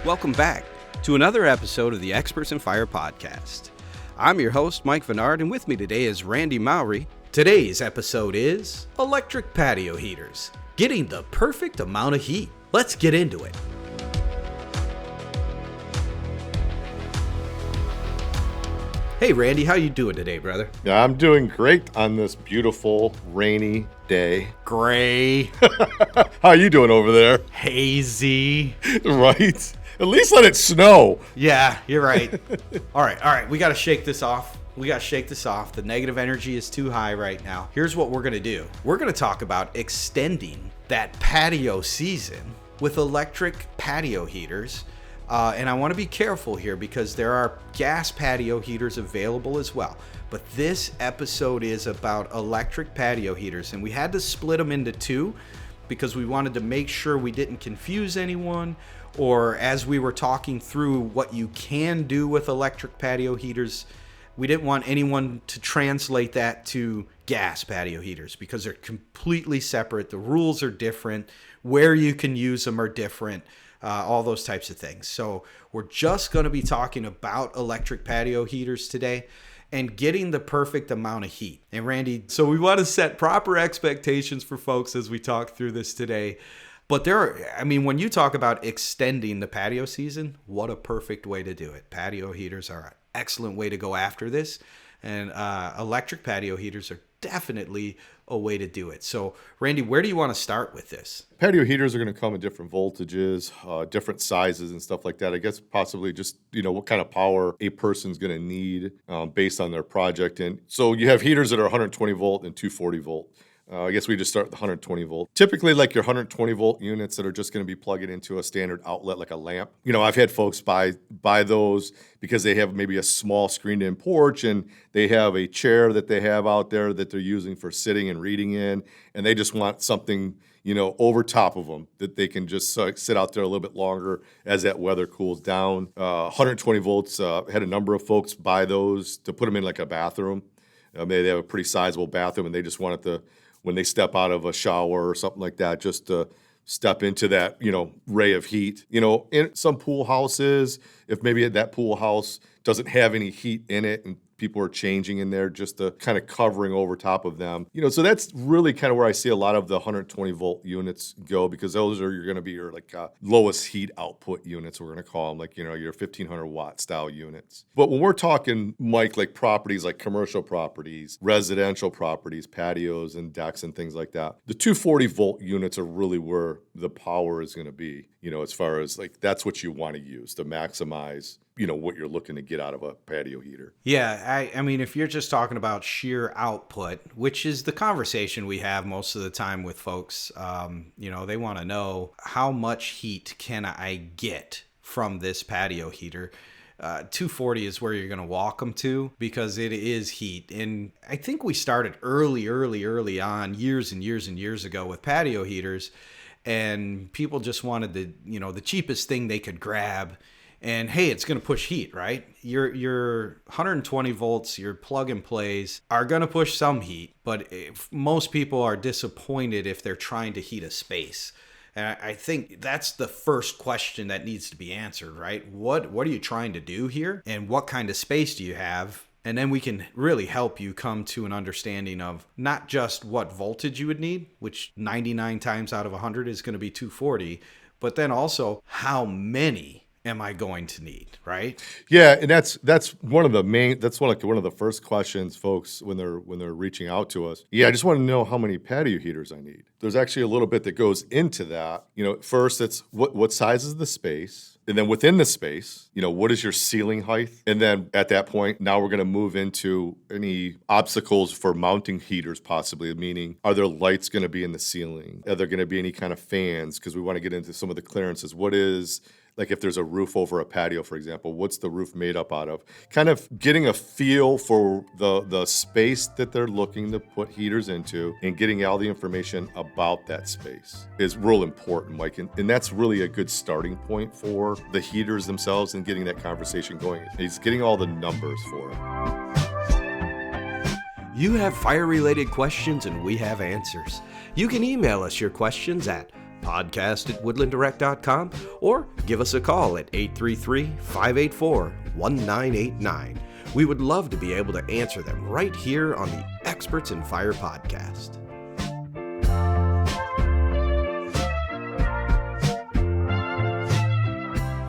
Welcome back to another episode of the Experts in Fire podcast. I'm your host, Mike Vennard, and with me today is Randy Mowry. Today's episode is Electric Patio Heaters, getting the perfect amount of heat. Let's get into it. Hey Randy, how you doing today, brother? Yeah, I'm doing great on this beautiful rainy day. Gray. How are you doing over there? Hazy. Right? At least let it snow. Yeah, you're right. All right. We got to shake this off. The negative energy is too high right now. Here's what we're going to do. We're going to talk about extending that patio season with electric patio heaters. And I want to be careful here because there are gas patio heaters available as well. But this episode is about electric patio heaters, and we had to split them into two because we wanted to make sure we didn't confuse anyone, or as we were talking through what you can do with electric patio heaters, we didn't want anyone to translate that to gas patio heaters because they're completely separate. The rules are different. Where you can use them are different. All those types of things. So we're just going to be talking about electric patio heaters today and getting the perfect amount of heat. And Randy, so we want to set proper expectations for folks as we talk through this today. But when you talk about extending the patio season, what a perfect way to do it. Patio heaters are an excellent way to go after this. And electric patio heaters are definitely a way to do it. So, Randy, where do you want to start with this? Patio heaters are going to come in different voltages, different sizes and stuff like that. I guess possibly just, what kind of power a person's going to need based on their project. And so you have heaters that are 120 volt and 240 volt. I guess we just start with 120 volt. Typically, like your 120 volt units that are just going to be plugging into a standard outlet like a lamp. I've had folks buy those because they have maybe a small screened-in porch and they have a chair that they have out there that they're using for sitting and reading in, and they just want something, over top of them that they can just sit out there a little bit longer as that weather cools down. 120 volts, had a number of folks buy those to put them in like a bathroom. Maybe they have a pretty sizable bathroom and they just want it to, when they step out of a shower or something like that, just to step into that, ray of heat. In some pool houses, if maybe that pool house doesn't have any heat in it and people are changing in there, just to kind of covering over top of them. So that's really kind of where I see a lot of the 120 volt units go, because those are going to be your lowest heat output units, we're going to call them, your 1500 watt style units. But when we're talking, Mike, like properties, like commercial properties, residential properties, patios and decks and things like that, the 240 volt units are really where the power is going to be, as far as that's what you want to use to maximize what you're looking to get out of a patio heater. Yeah, I mean, if you're just talking about sheer output, which is the conversation we have most of the time with folks, they want to know how much heat can I get from this patio heater. 240 is where you're going to walk them to because it is heat. And I think we started early on, years and years ago with patio heaters, and people just wanted the cheapest thing they could grab. And hey, it's going to push heat, right? Your 120 volts, your plug and plays are going to push some heat, but most people are disappointed if they're trying to heat a space. And I think that's the first question that needs to be answered, right? What are you trying to do here? And what kind of space do you have? And then we can really help you come to an understanding of not just what voltage you would need, which 99 times out of 100 is going to be 240, but then also how many am I going to need, right? Yeah, and that's one of the main. That's one of the first questions, folks, when they're reaching out to us. Yeah, I just want to know how many patio heaters I need. There's actually a little bit that goes into that. First it's what size is the space, and then within the space, what is your ceiling height, and then at that point, now we're going to move into any obstacles for mounting heaters, possibly. Meaning, are there lights going to be in the ceiling? Are there going to be any kind of fans? Because we want to get into some of the clearances. What is if there's a roof over a patio, for example, what's the roof made up out of? Kind of getting a feel for the space that they're looking to put heaters into and getting all the information about that space is real important, Mike. And that's really a good starting point for the heaters themselves and getting that conversation going. It's getting all the numbers for it. You have fire-related questions and we have answers. You can email us your questions at podcast@woodlanddirect.com, or give us a call at 833-584-1989. We would love to be able to answer them right here on the Experts in Fire podcast.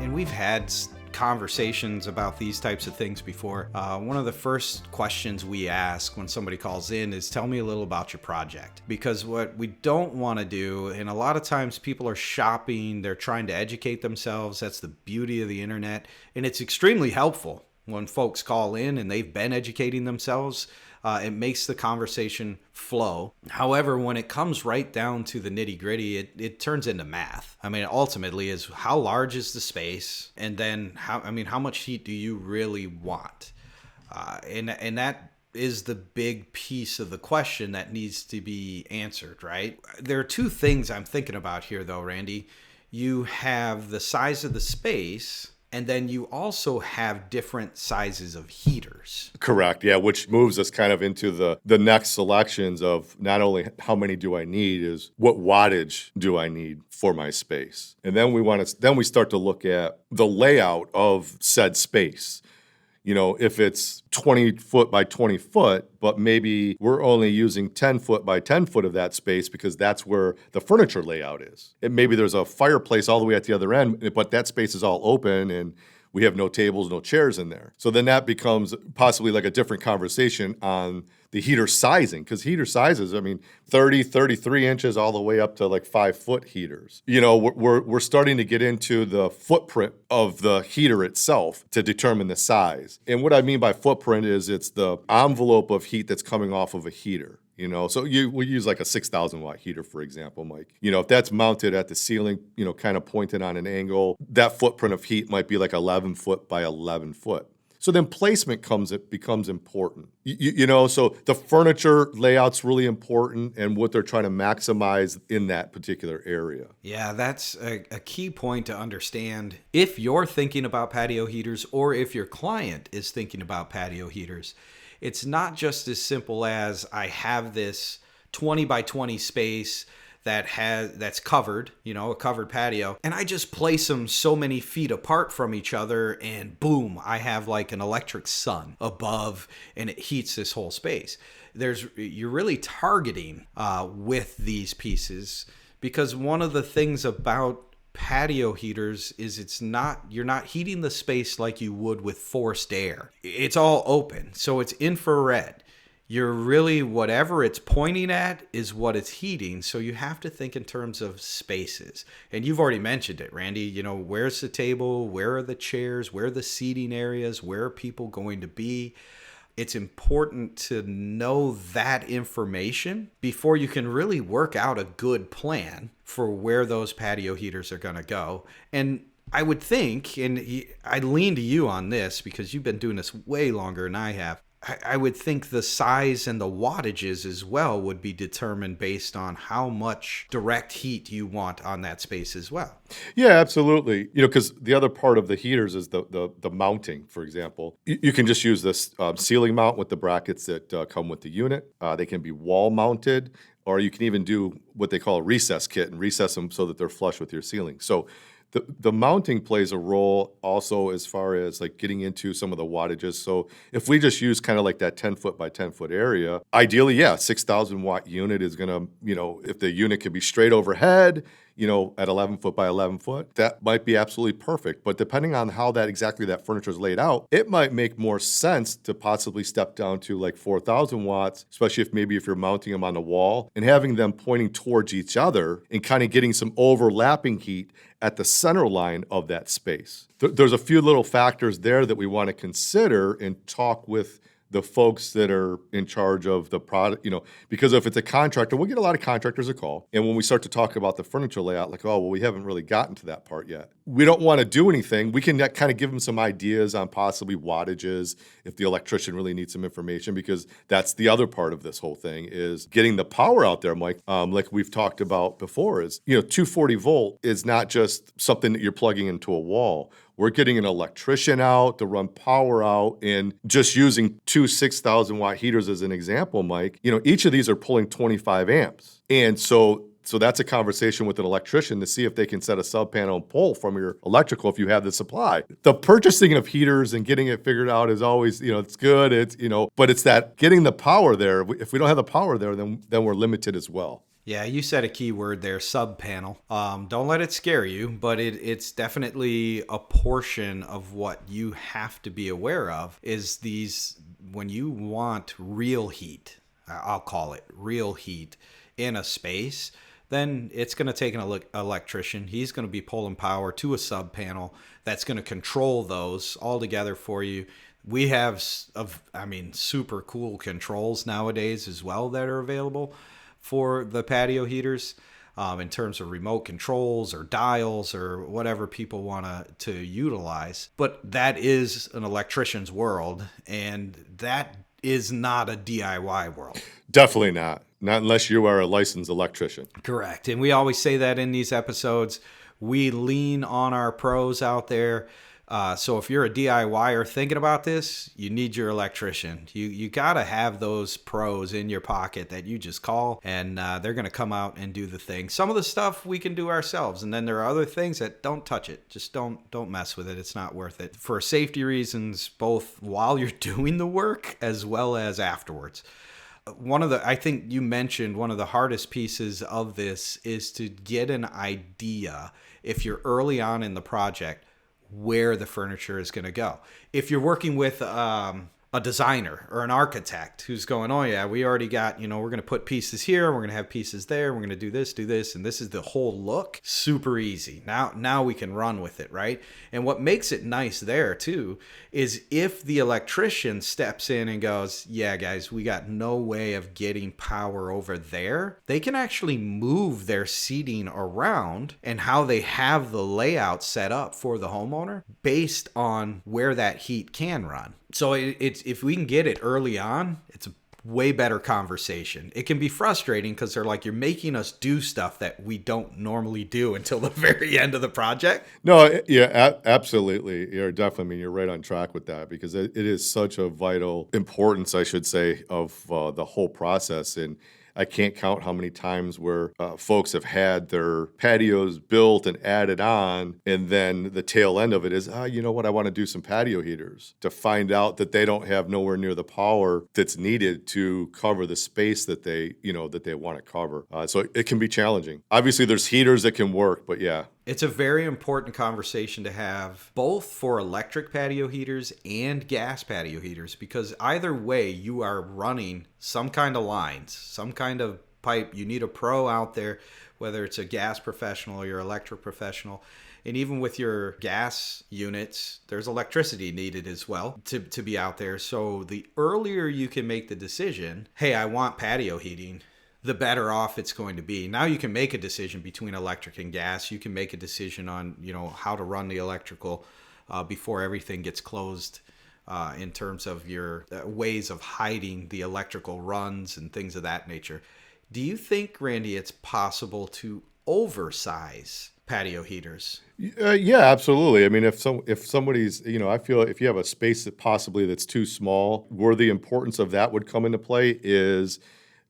And we've had conversations about these types of things before. One of the first questions we ask when somebody calls in is, tell me a little about your project. Because what we don't want to do, and a lot of times people are shopping, they're trying to educate themselves. That's the beauty of the internet. And it's extremely helpful when folks call in and they've been educating themselves. It makes the conversation flow. However, when it comes right down to the nitty gritty, it turns into math. I mean, ultimately is how large is the space, and then how much heat do you really want? And that is the big piece of the question that needs to be answered, right? There are two things I'm thinking about here though, Randy. You have the size of the space, and then you also have different sizes of heaters. Correct. Yeah, which moves us kind of into the next selections of not only how many do I need, is what wattage do I need for my space. And then we start to look at the layout of said space. You know, if it's 20 foot by 20 foot, but maybe we're only using 10 foot by 10 foot of that space because that's where the furniture layout is. And maybe there's a fireplace all the way at the other end, but that space is all open and we have no tables, no chairs in there. So then that becomes possibly like a different conversation on the heater sizing, because heater sizes, 30, 33 inches all the way up to like 5 foot heaters. You know, we're starting to get into the footprint of the heater itself to determine the size. And what I mean by footprint is it's the envelope of heat that's coming off of a heater. You know, so we use like a 6,000 watt heater, for example, Mike. You know, if that's mounted at the ceiling, you know, kind of pointed on an angle, that footprint of heat might be like 11 foot by 11 foot. So then placement becomes important. You know, so the furniture layout's really important and what they're trying to maximize in that particular area. Yeah, that's a key point to understand. If you're thinking about patio heaters, or if your client is thinking about patio heaters, it's not just as simple as I have this 20 by 20 space that's covered, you know, a covered patio, and I just place them so many feet apart from each other, and boom, I have like an electric sun above, and it heats this whole space. You're really targeting with these pieces, because one of the things about patio heaters is you're not heating the space like you would with forced air. It's all open, so it's infrared. You're really, whatever it's pointing at is what it's heating. So you have to think in terms of spaces. And you've already mentioned it, Randy. You know, where's the table? Where are the chairs? Where are the seating areas? Where are people going to be? It's important to know that information before you can really work out a good plan for where those patio heaters are going to go. And I would think, and I lean to you on this because you've been doing this way longer than I have, I would think the size and the wattages as well would be determined based on how much direct heat you want on that space as well. Yeah, absolutely. You know, because the other part of the heaters is the mounting, for example. You can just use this ceiling mount with the brackets that come with the unit. They can be wall mounted, or you can even do what they call a recess kit and recess them so that they're flush with your ceiling. So the mounting plays a role also as far as like getting into some of the wattages. So if we just use kind of like that 10 foot by 10 foot area, ideally, 6,000 watt unit is going to, you know, if the unit can be straight overhead, you know, at 11 foot by 11 foot, that might be absolutely perfect. But depending on how that furniture is laid out, it might make more sense to possibly step down to like 4,000 watts, especially if you're mounting them on the wall and having them pointing towards each other and kind of getting some overlapping heat at the center line of that space. There's a few little factors there that we want to consider and talk with the folks that are in charge of the product, you know, because if it's a contractor, we'll get a lot of contractors a call. And when we start to talk about the furniture layout, like, oh, well, we haven't really gotten to that part yet. We don't want to do anything. We can kind of give them some ideas on possibly wattages if the electrician really needs some information, because that's the other part of this whole thing is getting the power out there, Mike. Like we've talked about before is, you know, 240 volt is not just something that you're plugging into a wall. We're getting an electrician out to run power out, and just using two 6,000 watt heaters as an example, Mike, you know, each of these are pulling 25 amps. And so So that's a conversation with an electrician to see if they can set a sub panel and pull from your electrical if you have the supply. The purchasing of heaters and getting it figured out is always, it's good. But it's that getting the power there. If we don't have the power there, then we're limited as well. Yeah, you said a key word there, sub panel. Don't let it scare you, but it's definitely a portion of what you have to be aware of is these, when you want real heat, I'll call it real heat in a space, then it's going to take an electrician. He's going to be pulling power to a sub panel that's going to control those all together for you. We have, super cool controls nowadays as well that are available for the patio heaters in terms of remote controls or dials or whatever people want to utilize. But that is an electrician's world, and that is not a DIY world. Definitely not. Not unless you are a licensed electrician. Correct. And we always say that in these episodes. We lean on our pros out there. So if you're a DIYer thinking about this, you need your electrician. You got to have those pros in your pocket that you just call, and they're going to come out and do the thing. Some of the stuff we can do ourselves, and then there are other things that don't touch it. Just don't mess with it. It's not worth it. For safety reasons, both while you're doing the work as well as afterwards. I think you mentioned one of the hardest pieces of this is to get an idea, if you're early on in the project, where the furniture is going to go. If you're working with a designer or an architect who's going, oh yeah, we already got, we're going to put pieces here, we're going to have pieces there, we're going to do this, and this is the whole look. Super easy. Now we can run with it, right? And what makes it nice there too is if the electrician steps in and goes, yeah guys, we got no way of getting power over there, they can actually move their seating around and how they have the layout set up for the homeowner based on where that heat can run. So it's if we can get it early on, it's a way better conversation. It can be frustrating because they're like, you're making us do stuff that we don't normally do until the very end of the project. No, yeah, absolutely. You're definitely, you're right on track with that because it is such a vital importance, I should say, of the whole process. And I can't count how many times where folks have had their patios built and added on, and then the tail end of it is, you know what, I want to do some patio heaters, to find out that they don't have nowhere near the power that's needed to cover the space that they want to cover. So it can be challenging. Obviously, there's heaters that can work, but yeah. It's a very important conversation to have, both for electric patio heaters and gas patio heaters, because either way, you are running some kind of lines, some kind of pipe. You need a pro out there, whether it's a gas professional or your electric professional. And even with your gas units, there's electricity needed as well to be out there. So the earlier you can make the decision, hey, I want patio heating, the better off it's going to be. Now you can make a decision between electric and gas. You can make a decision on, how to run the electrical before everything gets closed in terms of your ways of hiding the electrical runs and things of that nature. Do you think, Randy, it's possible to oversize patio heaters? Yeah, absolutely. I mean, if somebody's, I feel if you have a space that's too small, where the importance of that would come into play is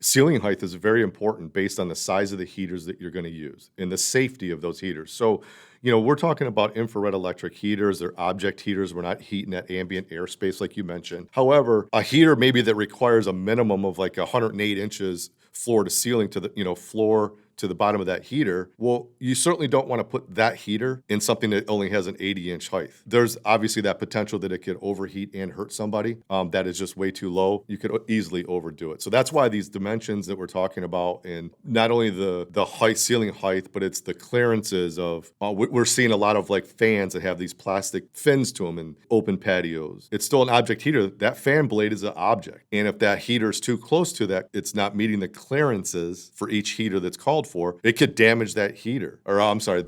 ceiling height is very important based on the size of the heaters that you're going to use and the safety of those heaters. So, we're talking about infrared electric heaters. They're object heaters. We're not heating that ambient airspace like you mentioned. However, a heater maybe that requires a minimum of like 108 inches floor to ceiling to the, floor to the bottom of that heater, well, you certainly don't want to put that heater in something that only has an 80-inch height. There's obviously that potential that it could overheat and hurt somebody. That is just way too low. You could easily overdo it. So that's why these dimensions that we're talking about, and not only the height, ceiling height, but it's the clearances of, we're seeing a lot of like fans that have these plastic fins to them in open patios. It's still an object heater. That fan blade is an object. And if that heater is too close to that, it's not meeting the clearances for each heater that's called for, it could damage that heater,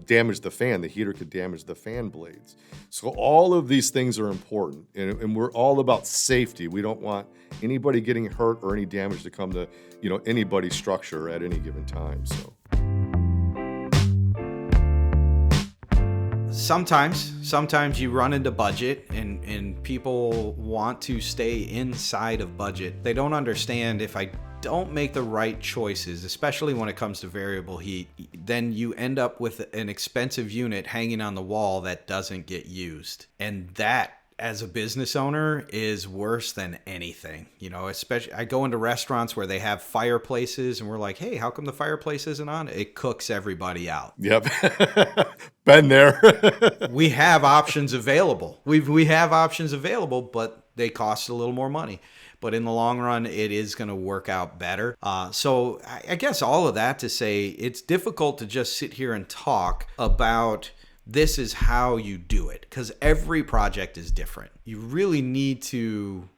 damage the fan. The heater could damage the fan blades. So all of these things are important, and we're all about safety. We don't want anybody getting hurt or any damage to come to, anybody's structure at any given time. So sometimes you run into budget and people want to stay inside of budget. They don't understand, if I don't make the right choices, especially when it comes to variable heat, then you end up with an expensive unit hanging on the wall that doesn't get used. And that, as a business owner, is worse than anything. You know, especially I go into restaurants where they have fireplaces and we're like, hey, how come the fireplace isn't on? It cooks everybody out. Yep. Been there. We have options available. We have options available, but they cost a little more money. But in the long run, it is going to work out better. So I guess all of that to say, it's difficult to just sit here and talk about this is how you do it, because every project is different. You really need to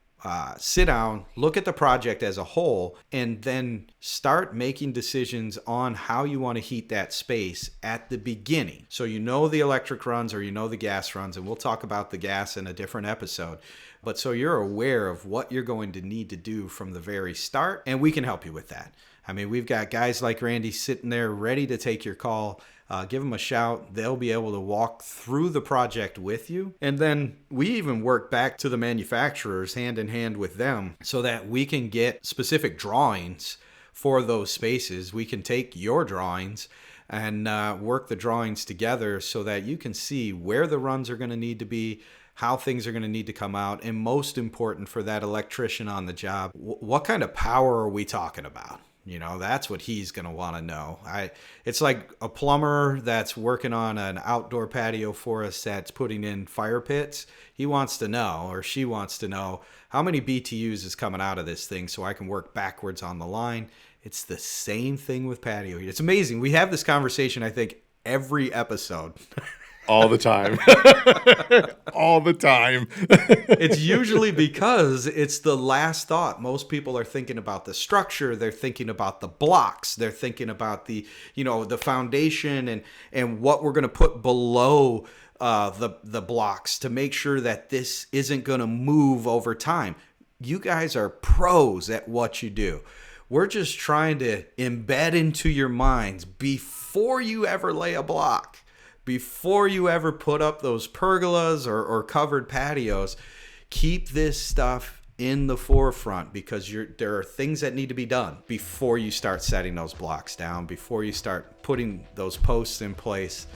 sit down, look at the project as a whole, and then start making decisions on how you want to heat that space at the beginning. So you know the electric runs or you know the gas runs, and we'll talk about the gas in a different episode. But so you're aware of what you're going to need to do from the very start, and we can help you with that. I mean, we've got guys like Randy sitting there ready to take your call. Give them a shout. They'll be able to walk through the project with you. And then we even work back to the manufacturers hand in hand with them so that we can get specific drawings for those spaces. We can take your drawings and work the drawings together so that you can see where the runs are going to need to be, how things are going to need to come out, and most important for that electrician on the job, what kind of power are we talking about? You know, that's what he's going to want to know. It's like a plumber that's working on an outdoor patio for us that's putting in fire pits. He wants to know, or she wants to know, how many BTUs is coming out of this thing so I can work backwards on the line. It's the same thing with patio heat. It's amazing. We have this conversation, I think, every episode. All the time. All the time. It's usually because it's the last thought. Most people are thinking about the structure. They're thinking about the blocks. They're thinking about the foundation and what we're going to put below the blocks to make sure that this isn't going to move over time. You guys are pros at what you do. We're just trying to embed into your minds before you ever lay a block. Before you ever put up those pergolas or covered patios, keep this stuff in the forefront because there are things that need to be done before you start setting those blocks down, before you start putting those posts in place.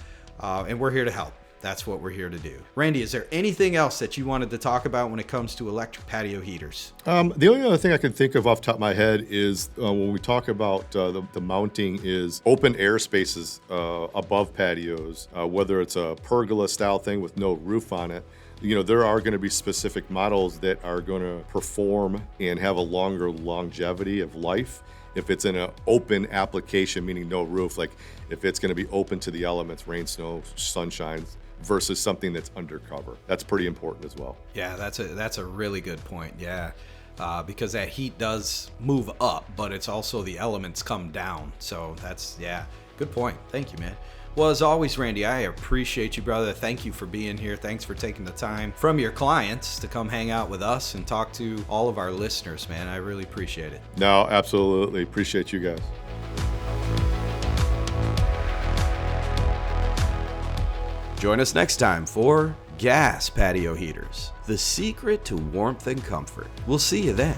And we're here to help. That's what we're here to do. Randy, is there anything else that you wanted to talk about when it comes to electric patio heaters? The only other thing I can think of off the top of my head is when we talk about the mounting is open air spaces above patios, whether it's a pergola style thing with no roof on it. You know, there are going to be specific models that are going to perform and have a longer longevity of life if it's in an open application, meaning no roof, like if it's going to be open to the elements, rain, snow, sunshine, versus something that's undercover. That's pretty important as well. Yeah, that's a really good point. Yeah, because that heat does move up, but it's also the elements come down. So good point. Thank you, man. Well, as always, Randy, I appreciate you, brother. Thank you for being here. Thanks for taking the time from your clients to come hang out with us and talk to all of our listeners, man. I really appreciate it. No, absolutely. Appreciate you guys. Join us next time for Gas Patio Heaters, the secret to warmth and comfort. We'll see you then.